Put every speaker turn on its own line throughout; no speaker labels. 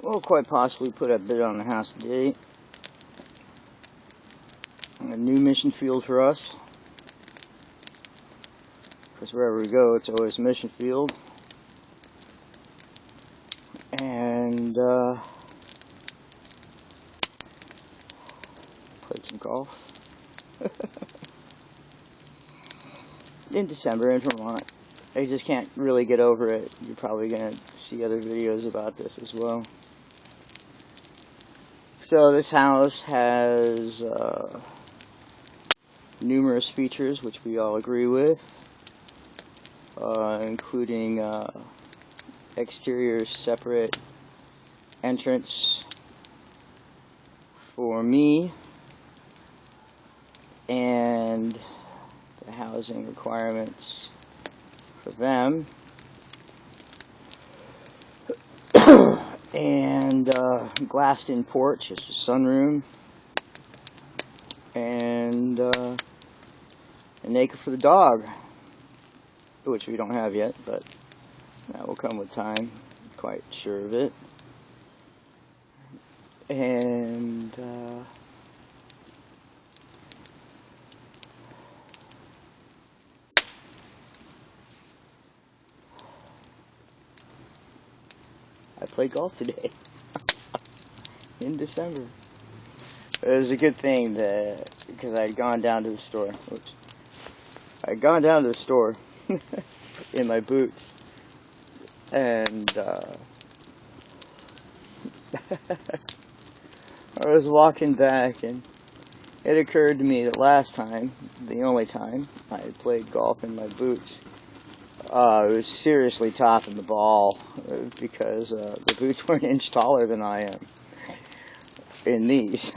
We'll quite possibly put a bid on the house today. A new mission field for us. Because wherever we go, it's always a mission field. And played some golf. In December in Vermont. I just can't really get over it. You're probably going to see other videos about this as well. So this house has numerous features which we all agree with, including exterior separate entrance for me and the housing requirements for them, and glassed-in porch, it's a sunroom, and an acre for the dog, which we don't have yet, but that will come with time, quite sure of it. And I played golf today in December. It was a good thing that, because I had gone down to the store. Oops. I had gone down to the store in my boots, and I was walking back, and it occurred to me that last time, the only time I had played golf in my boots, it was seriously topping the ball, because the boots were an inch taller than I am in these.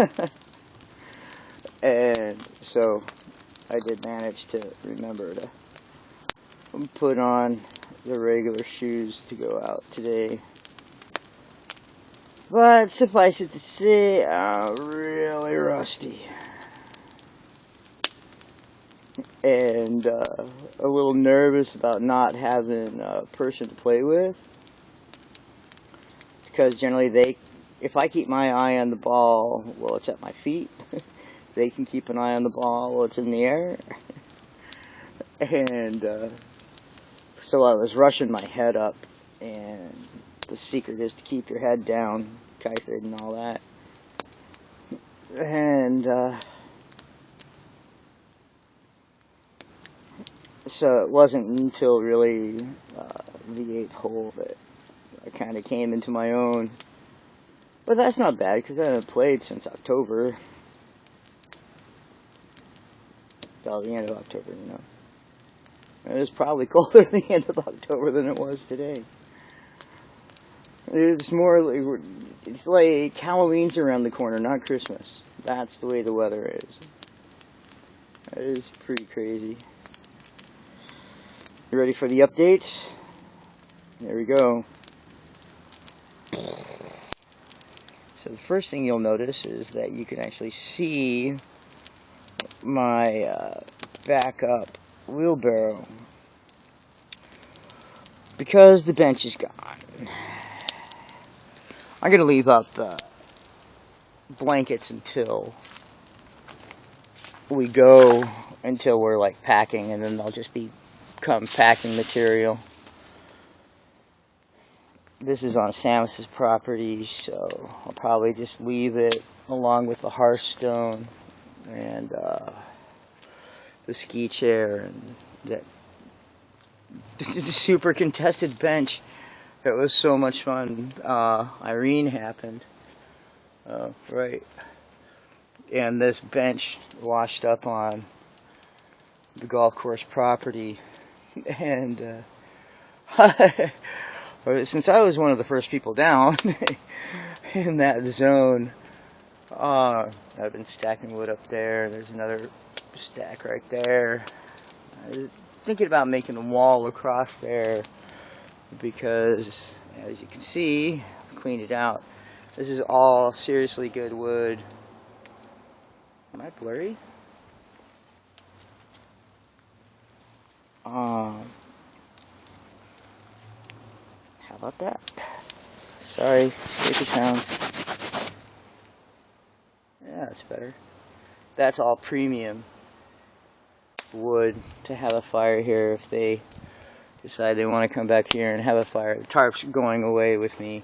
And so I did manage to remember to put on the regular shoes to go out today. But suffice it to say, I'm really rusty. And a little nervous about not having a person to play with. Because generally if I keep my eye on the ball while it's at my feet, they can keep an eye on the ball while it's in the air. And so I was rushing my head up, and the secret is to keep your head down, kite and all that. And so it wasn't until really the 8th hole that I kind of came into my own. But that's not bad, because I haven't played since October. Till the end of October, you know. It was probably colder at the end of October than it was today. It's more like, it's like Halloween's around the corner, not Christmas. That's the way the weather is. It is pretty crazy. You ready for the updates? There we go. So the first thing you'll notice is that you can actually see my backup wheelbarrow, because the bench is gone. I'm going to leave out the blankets until we go, until we're like packing, and then they'll just become packing material. This is on Samus's property, so I'll probably just leave it along with the Hearthstone and the ski chair and that super contested bench. It was so much fun. Irene happened, right, and this bench washed up on the golf course property, and since I was one of the first people down in that zone, I've been stacking wood up there. There's another stack right there. I was thinking about making a wall across there, because as you can see, I cleaned it out. This is all seriously good wood. Am I blurry? about that? Sorry, speaker sound. Yeah, that's better. That's all premium wood to have a fire here if they decide they want to come back here and have a fire. The tarp's going away with me,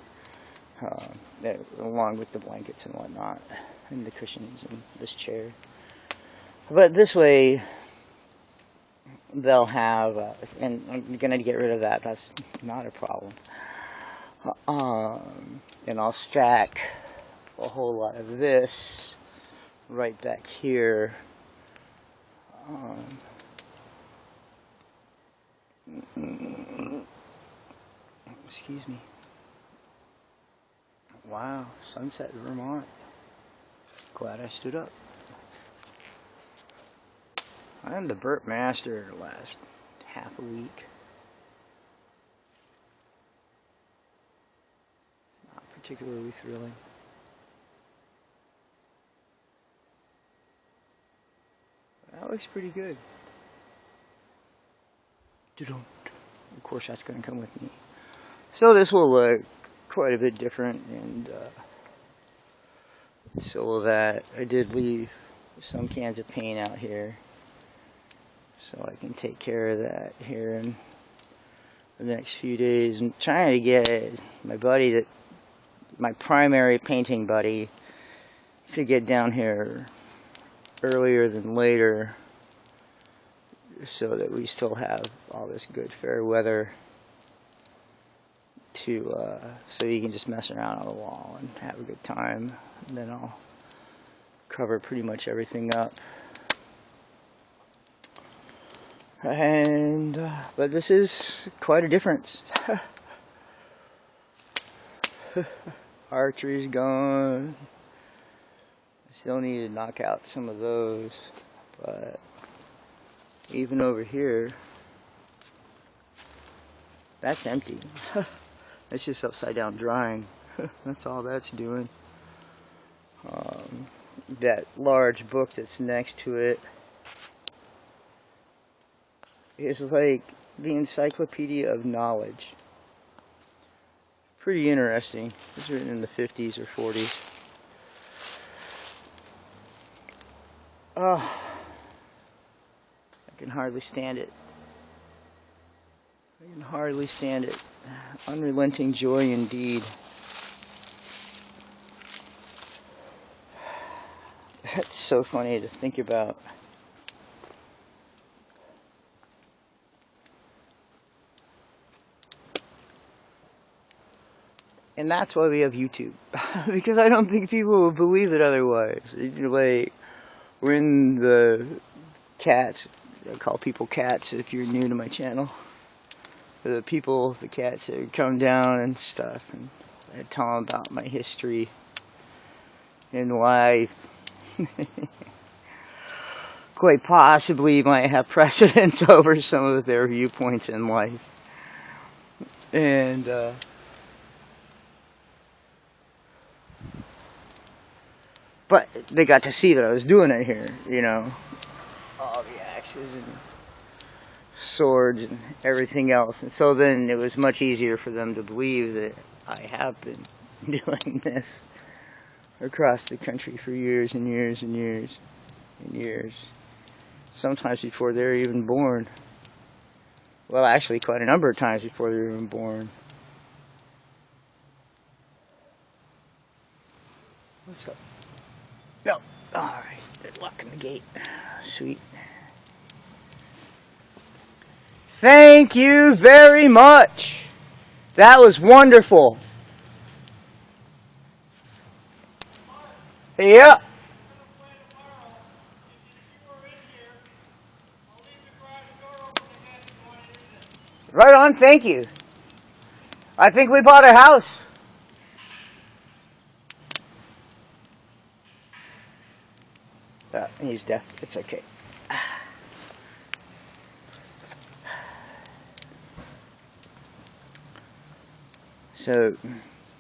along with the blankets and whatnot, and the cushions and this chair. But this way, they'll have, and I'm going to get rid of that. That's not a problem. And I'll stack a whole lot of this right back here. Excuse me. Wow, sunset Vermont. Glad I stood up. I'm the burp master the last half a week. It's not particularly thrilling. That looks pretty good. Of course, that's going to come with me. So this will look quite a bit different, and so that I did leave some cans of paint out here, so I can take care of that here in the next few days. I'm trying to get my primary painting buddy, to get down here earlier than later, so that we still have all this good fair weather so you can just mess around on the wall and have a good time. And then I'll cover pretty much everything up. And but this is quite a difference. Archery's gone. I still need to knock out some of those, but even over here, that's empty. It's just upside down drying. That's all that's doing. That large book that's next to it is like the Encyclopedia of Knowledge. Pretty interesting. It was written in the 50s or 40s. Oh, I can hardly stand it. I can hardly stand it. Unrelenting joy indeed. That's so funny to think about. And that's why we have YouTube. Because I don't think people will believe it otherwise. Like, when the cats, I call people cats if you're new to my channel. The cats that come down and stuff, and I tell them about my history and why quite possibly might have precedence over some of their viewpoints in life. And but they got to see that I was doing it here, you know, all the axes and swords and everything else. And so then it was much easier for them to believe that I have been doing this across the country for years and years and years and years. Sometimes before they were even born. Well, actually quite a number of times before they were even born. What's up? No. Alright, they're locking the gate. Sweet. Thank you very much. That was wonderful. Yeah. Right on, thank you. I think we bought a house. He's deaf. It's okay. So,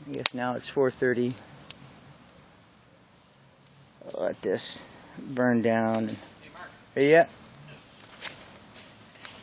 I guess now it's 4:30. I'll let this burn down. Hey, Mark. Yeah.